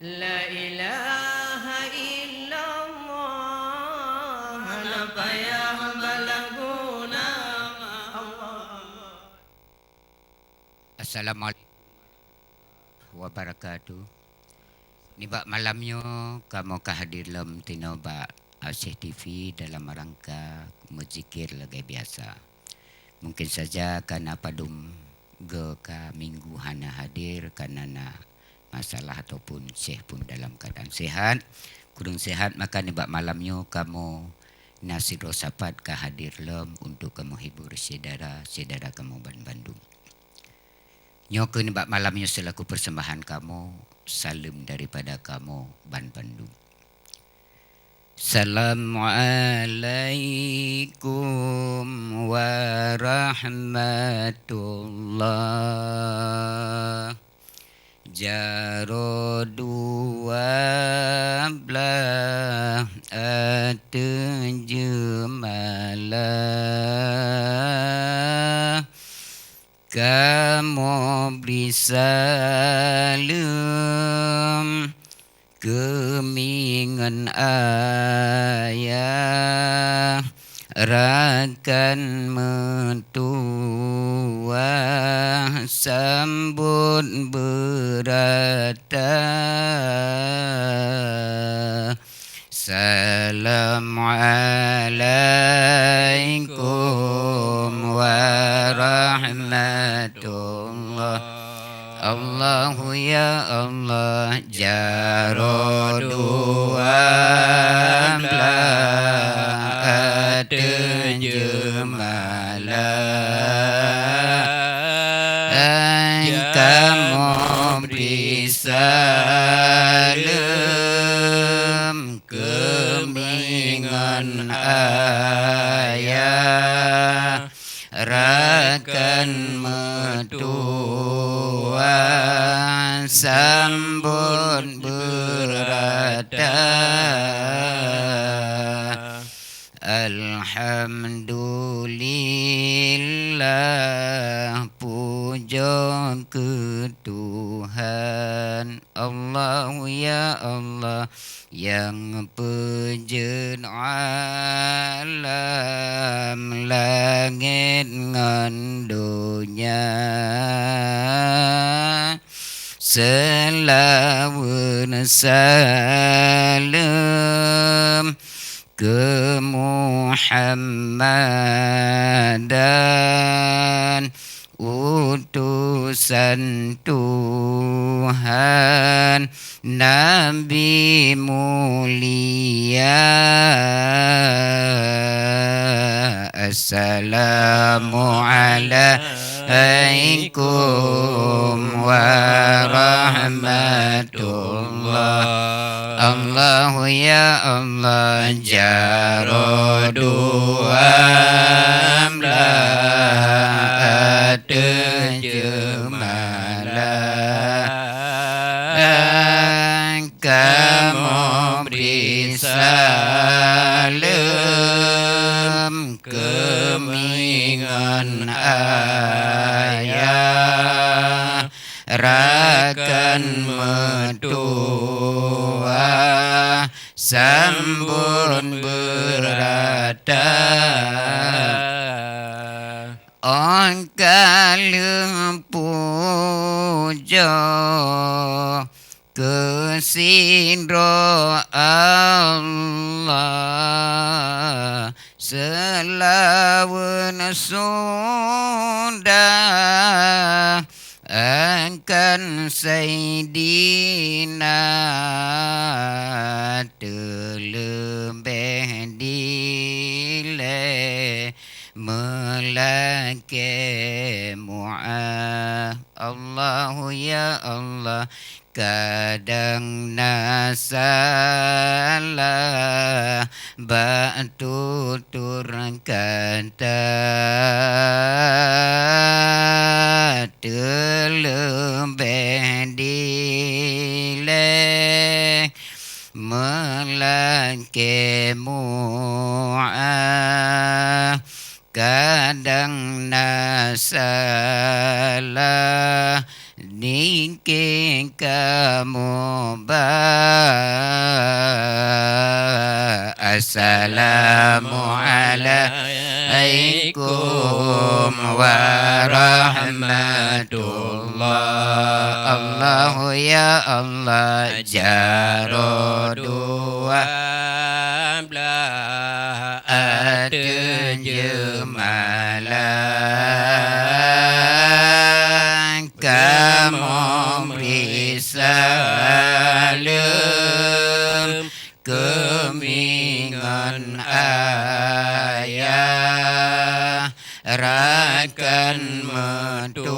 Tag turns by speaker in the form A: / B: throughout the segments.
A: La ilaha illallah Napa yang balaguna Allah.
B: Assalamualaikum wabarakatuh. Ni bak malamnya kamu hadir dalam tinobak Aceh TV dalam rangka menzikir lagi biasa. Mungkin saja karena padum ke minggu hana hadir karena masalah ataupun syekh pun dalam keadaan sehat. Kurang sehat maka ni bak malamnya kamu nasib rosapat hadir lem untuk kamu hibur saudara kamu Bandung. Nyoke ni bak malamnya selaku persembahan kamu, salam daripada kamu Bandung. Assalamualaikum warahmatullah. Jaro dua belah atejemalah. Kamu beri salam kemingan ayah rakan mentua sambut berata. Assalamualaikum warahmatullah. Allahu ya Allah jaro dua belah atejemalah. Kamu beri salam kemingan ayah rakan mentua sambut berata. Alhamdulillah puja ke Tuhan Allahu ya Allah yang pejen alam langit ngan dunia. Selawat salam ke Muhammadan utusan Tuhan Nabi mulia. Assalamualaikum warahmatullah. Allahu ya Allah jaro dua belah atejemalah. Kamu beri salam kemingan ayah rakan mentua sambut berata. Angkala puja kesindro Allah selawan sudah akan Sayyidina terlebih dile melaki mu'ah. Allahu ya Allah kadang nasalah batu turkan terlebih dile melaki mu'ah. Kadang nasalah ningking kamu Assalamualaikum warahmatullah. Allahu ya Allah jaro dua belah ada jemalan kamu beri salam kemingan ayah rakan mentua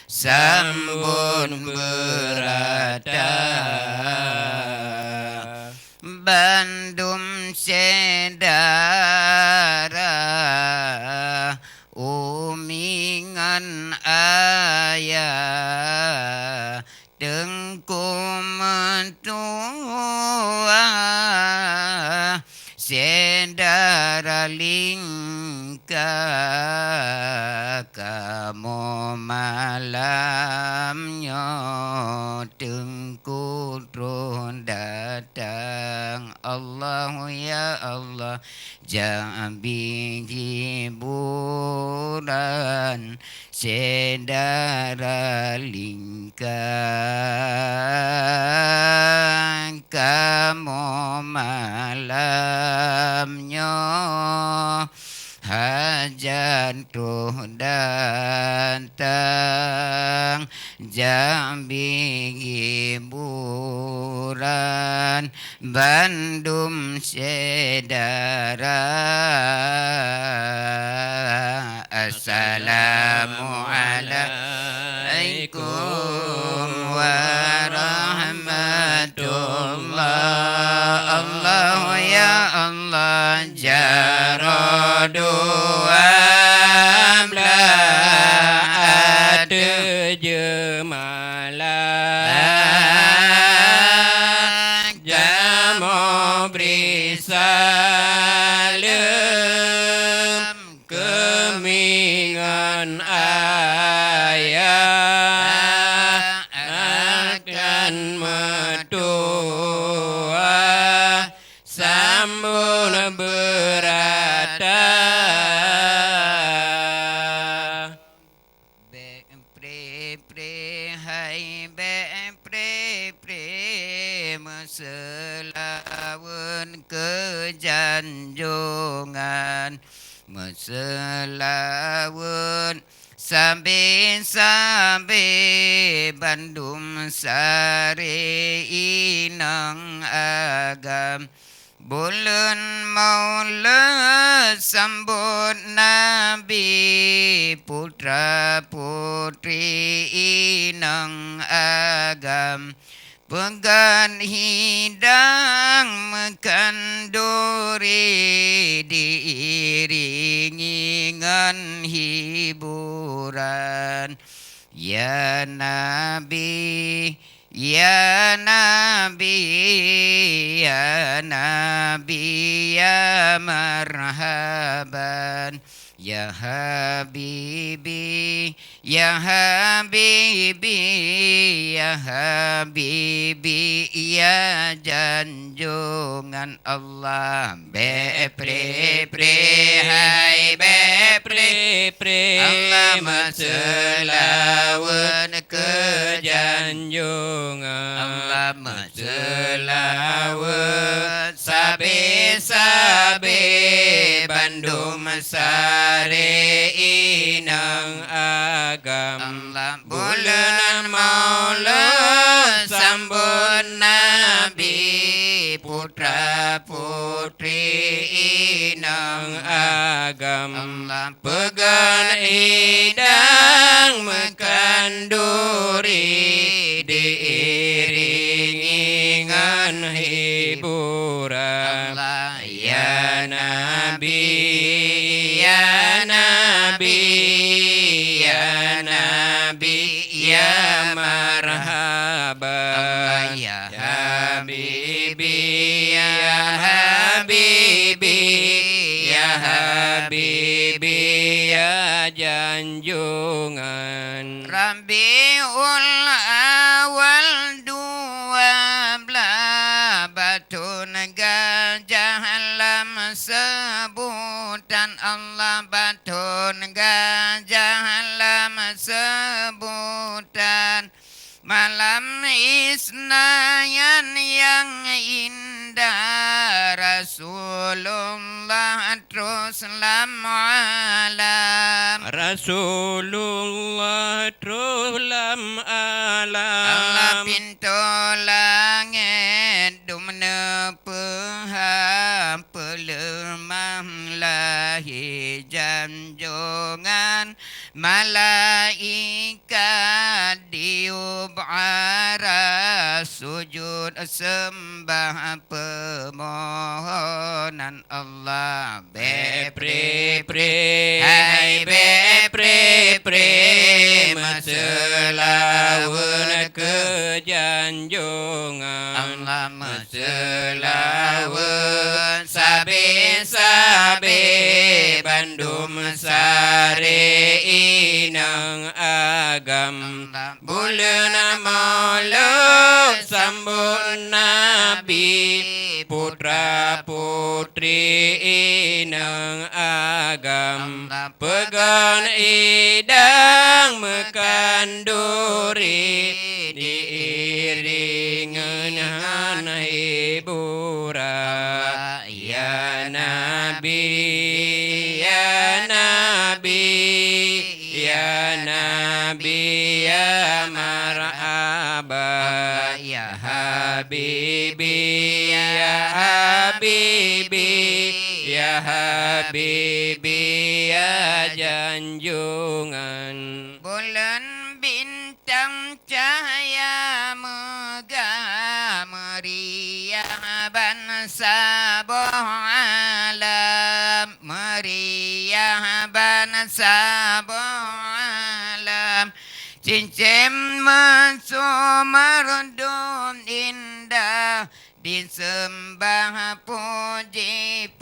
B: sambun berada Bandung sedara umingan ayah tengku mentua sedara lingka kamu malamnya tengku turun datang Allahu ya Allah jambi hiburan sedara lingka kamu malamnya hajan tuh datang jambi hiburan Bandung sedara Assalamualaikum warahmatullah. Allah ya Allah jaro dua belah ada jemalan jamu beri salam kemingan ayah akan mentua sambun berada Pre hai pre meselawan kejanjungan meselawan sampai Bandung sare inang agam bulan maulid sambut Nabi putra putri inang agam pegan hidang makan duri diiringi dengan hiburan ya Nabi ya Nabi ya Nabi ya marhaban ya Habibi ya Habibi ya Habibi ya janjungan Allah bepre hai bepre Allah maselawan kejanjungan Allah maselawan sabe Bandung sare inang agam Allah bulan maulid sambut Nabi putra putri inang agam Allah pegan idang makan duri diiringi dengan hiburan Allah ya Nabi ya Nabi ya Nabi ya marhaban ya Habibi ya Habibi ya Habibi ya janjungan sambutan Allah batun gajah lama sebutan malam isnayan yang indah Rasulullah teruslah alam
A: Rasulullah teruslam
B: Allah
A: alam
B: pintu langit dumna peham pelemah lahi janjungan malaikat diub aras sujud sembah permohonan Allah
A: Bepre pre
B: hai
A: bepre pre Maselawan kejanjungan
B: Allah
A: Maselawan sabe-sabe Bandung sare inang agam Bulan maulud sambut Nabi Putra putri inang agam Pegan idang mekanduri Diiringan hiburan Ya Nabi Ya Nabi Ya Nabi Ya marhaba
B: ya
A: Habibi Ya Habibi Ya Habibi Ya janjungan
B: bulan bintang cahaya megah meriah bangsa alam meriah bangsa alam cincin masuk merdum indah disembah puji-pujian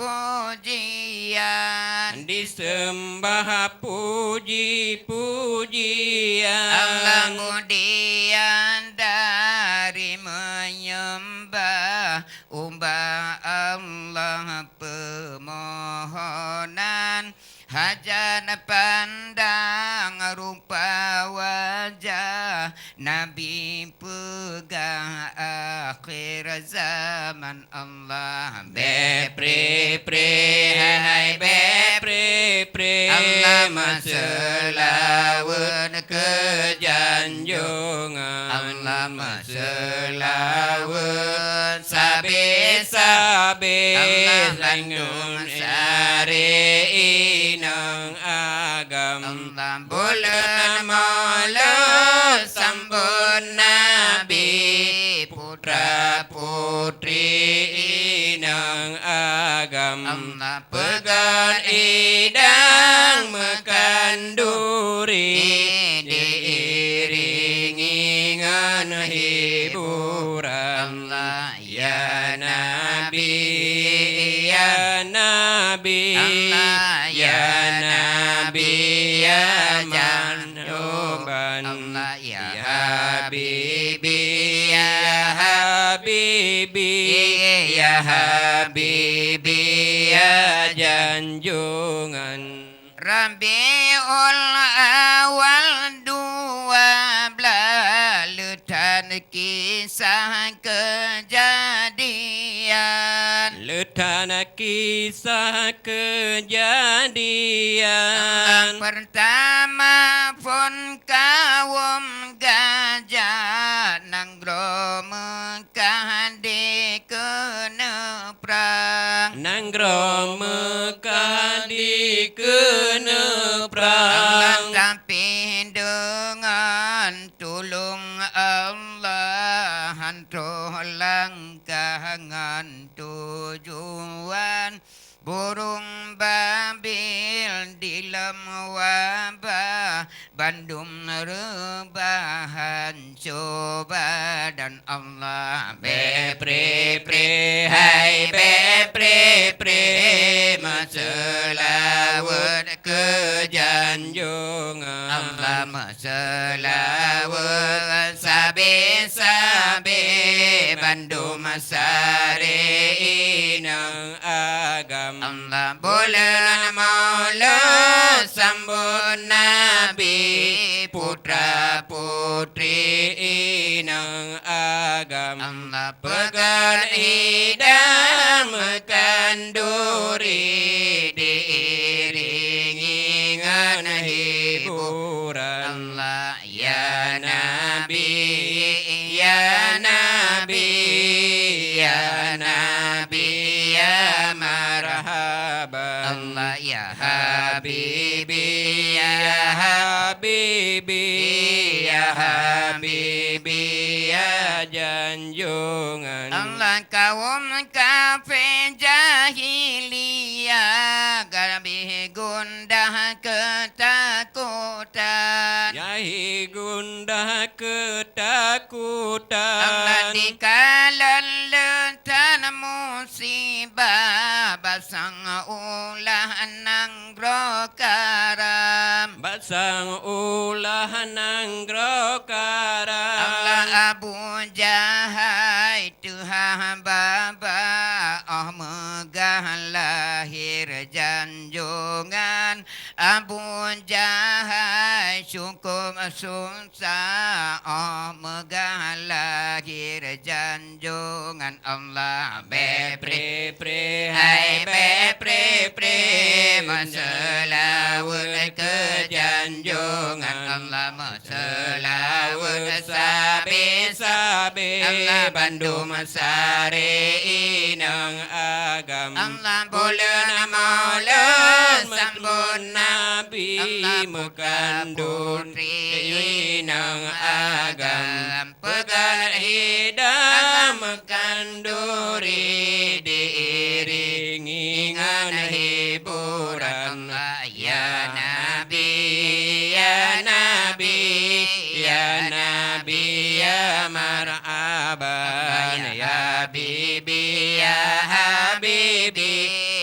A: Disembah puji-pujian
B: Allah kemudian dari menyembah umbah Allah permohonan hajat pandang rupa wajah Nabi pegang akhir zaman Allah
A: Bepre pre hai bepre pre
B: Allah
A: Maselawan kejanjungan
B: Allah
A: Maselawan sabe-sabe
B: Allah
A: Langun sare inang agam
B: Allah
A: Bulan maulud sambut Nabi Putra putri inang agam
B: Allah
A: Pegan idang mekanduri Diiringi ngan hiburan
B: Allah
A: Ya Nabi Ya Nabi
B: Allah
A: Ya Nabi Ya Manuban
B: Allah ya
A: Habibi Ya Habibi Ya Habibi Ya janjungan
B: Rabiul awal 12 letan kisah kejadian
A: Letana kisah kejadian
B: pertama pun kaum gajah nanggro Mekah dikena perang
A: Nanggro Mekah dikena
B: Allah
A: perang
B: tapi dengan tulung Allah hantu langkangan tujuan burung babil di lem wabah Bandung rebahan coba dan Allah
A: Bepre pre hai bepre pre Maselawan kejanjungan
B: Allah maselawan sabe-sabe Bandung sare
A: inang agam
B: Allah bulan
A: nabi putra putri inang agam
B: Allah
A: pegan idamkan duri diiringi dengan hiburan
B: Allah
A: ya nabi ya nabi ya nabi ya marhaban
B: Allah ya
A: Habibi ya Habibi ya Habibi ya janjungan
B: Allah kaum kafir jahiliyah galbih gundah ketakutan
A: Yahi gundah ketakutan
B: Allah dikala lentan musibah basang ulah nang karam
A: Basang ulah nang karam
B: Allah Abu Jahai Tuhan Baba Oh megah lahir janjungan Abu Jahai syukur susah Oh megah lahir janjungan Allah
A: Bepre pre hai bepre pre
B: Maselawut ke janjungan Allah Maselawut sabi
A: sabe
B: Allah
A: Bandung Sare inang agam
B: Allah
A: bulan maulan sambun nabi mekandun inang agam pegan hidam mekanduri diiringi dengan hiburan ya nabi ya nabi ya nabi ya marhaban ya habibi ya habibi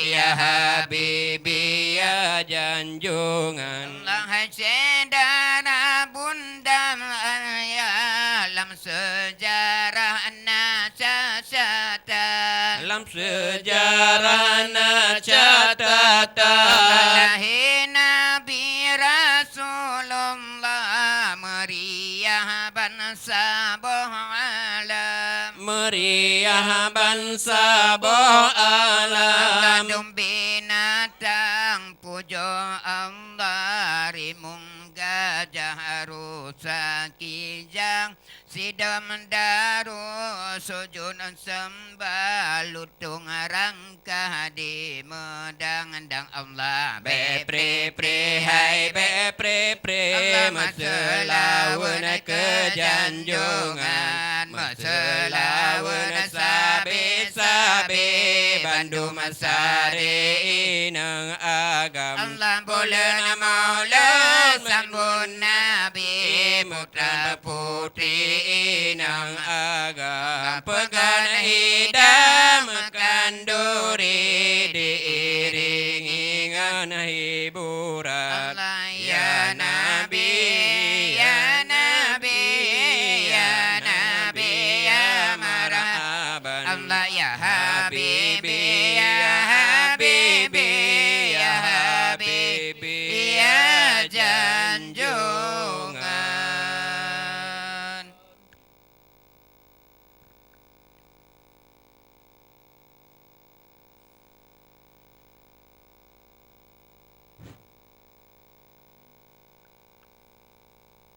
A: ya habibi ya janjungan
B: Allah sedara bunda alam sejarah nasasatan
A: dalam sejarah catatan
B: lahir Nabi Rasulullah meriah bangsa alam
A: meriah bangsa alam
B: Bandung binatang pujo Allah rimung gajah rusa kijang sidam daru sujud sembah lutung rangka di medang dang Allah
A: Bepre pre hai bepre pre
B: Allah
A: maselawan ke janjungan maselawan sabe sabe Bandung Sare inang agam
B: Allah bulan maulan sambun Nabi
A: putra putri inang agam pegan hidam kanduri diiringi dengan hiburan
B: Allah ya Nabi ya Nabi ya Nabi ya marhaban Allah ya Habibi ya Habibi ya Habibi ya janjungan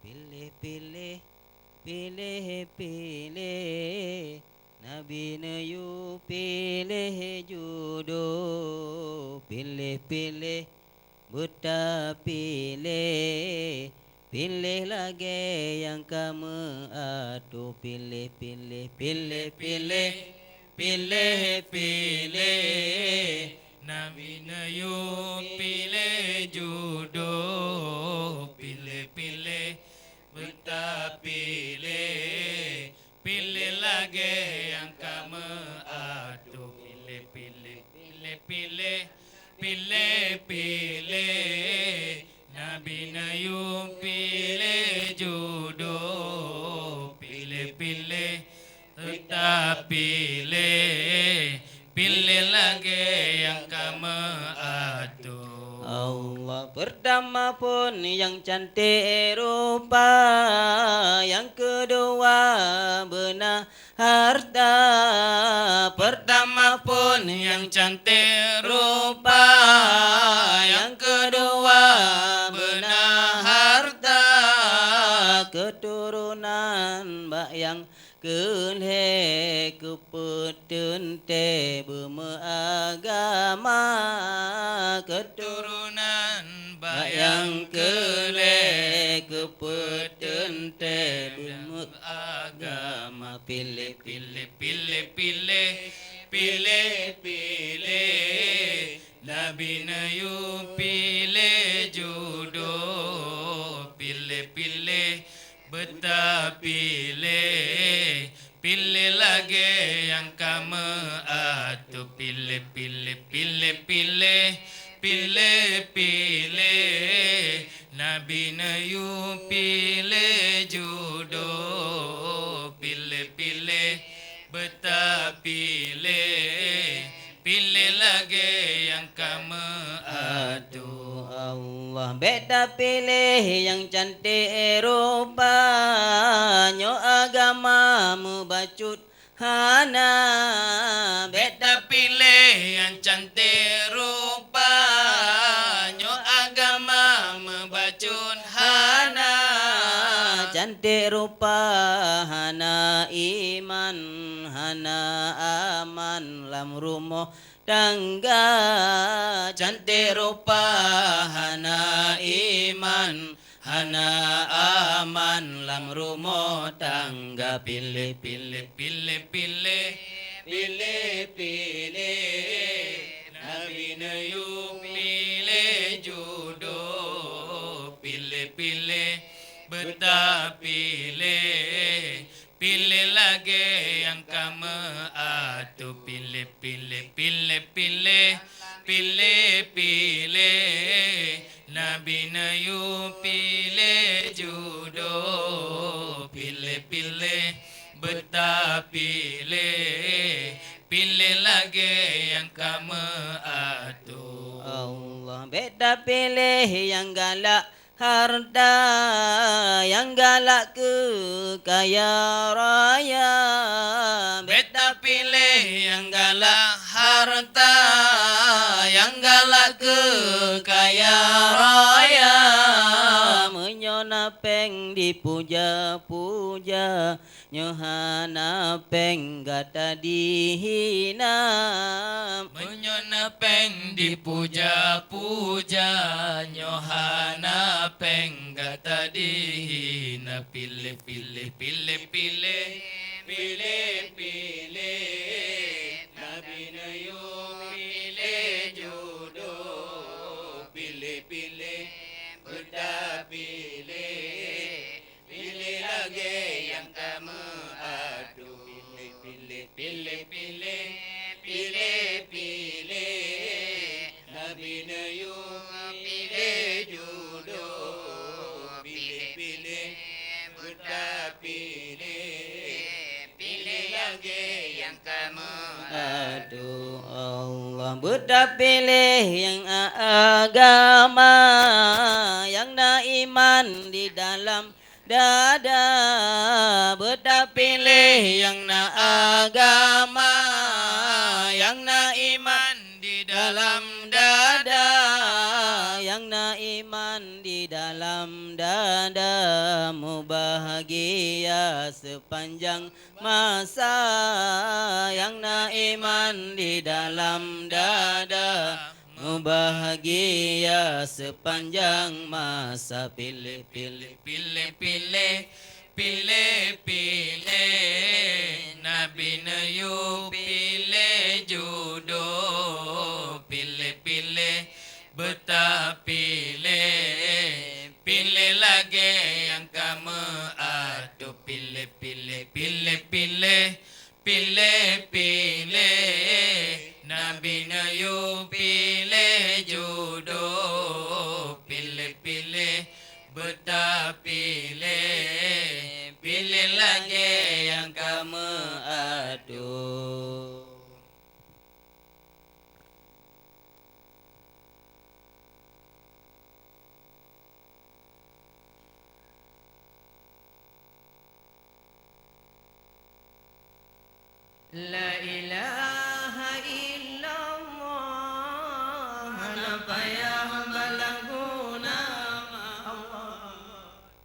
C: Pilih, pilih, pilih, pilih Nabi Nayu pilih jodoh Pilih, pilih, buta pilih Pilih lagi yang kamu aduh Pilih, pilih, pilih, pilih Pilih, pilih
D: Nabi Nayu pilih jodoh Pilih-pilih Beta pilih Pilih lagi yang kamu aduh Pilih-pilih Pilih-pilih Pilih-pilih Nabi Nayu pilih jodoh Pilih-pilih Tetap pilih Pilih lagi yang kamu aduh
C: Allah Pertama pun yang cantik rupa, yang kedua benar harta. Pertama pun yang cantik rupa, yang kedua benar harta. Keturunan bak yang keleh kepetun te beragama.
D: Turunan
C: Bayang keleh kepetun te beragama. Pilih
D: Pilih, pilih, pilih, pilih, pilih. Nabi Nayu pilih jodoh. Pilih, pilih, betah pilih. Pilih lagi yang kamu atuh. Pilih, pilih, pilih, pilih. Pilih, pilih. Nabi Nayu pilih jodoh. Pilih, pilih, betah pilih. Pilih lagi yang kamu atuh.
C: Allah beda pilih yang cantik rupanya, agamamu bacut hana.
D: Beda pilih yang cantik rupanya, agama membacun hana.
C: Cantik rupa hana iman, hana aman lam rumah tangga. Cantik rupa hana iman, hana aman lam rumah tangga. Pilih pilih
D: Pilih, pilih, pilih, pilih. Nabi Nayu pilih jodoh. Pilih, pilih, betah pilih. Pilih lagi yang kamu atuh. Pilih, pilih, pilih, pilih. Pilih, pilih. Nabi Nayu pilih jodoh. Pilih, pilih, betah pilih. Pilih lagi yang kamu atuh.
C: Allah beda pilih yang galak harta, yang galak kekaya raya.
D: Beta pilih yang galak harta, yang galak kekaya raya.
C: Menyona peng dipuja-puja, nyohana peng gata dihina.
D: Menyona peng dipuja-puja, nyohana peng gata dihina. Pilih, pilih, pilih, pilih. Pilih, pilih. Nabi Nayu pilih jodoh. Pilih, pilih, betah pilih. Pilih lagi yang kamu atuh. Pilih, pilih, pilih, pilih. Pilih, pilih. Nabi Nayu pilih jodoh. Pilih, pilih, betah pilih. Pilih lagi yang kamu
C: Aduh Allah beda pilih yang agama, yang na iman di dalam dada. Beda pilih yang na agama, yang na iman
D: di
C: dalam dada, yang na iman di dalam dada. Mu bahagia sepanjang masa, yang na iman di dalam dada. Mu bahagia sepanjang masa. Pilih pilih
D: pilih, pilih, pilih, pilih. Nabi Nayu pilih jodoh. Pilih, pilih, betah pilih. Pilih lagi yang kamu atuh. Pilih, pilih, pilih, pilih. Pilih, pilih. Nabi Nayu pilih jodoh. Pilih, pilih, betah pilih. Pilih lagi yang kamu
C: aduh.
D: La ilaha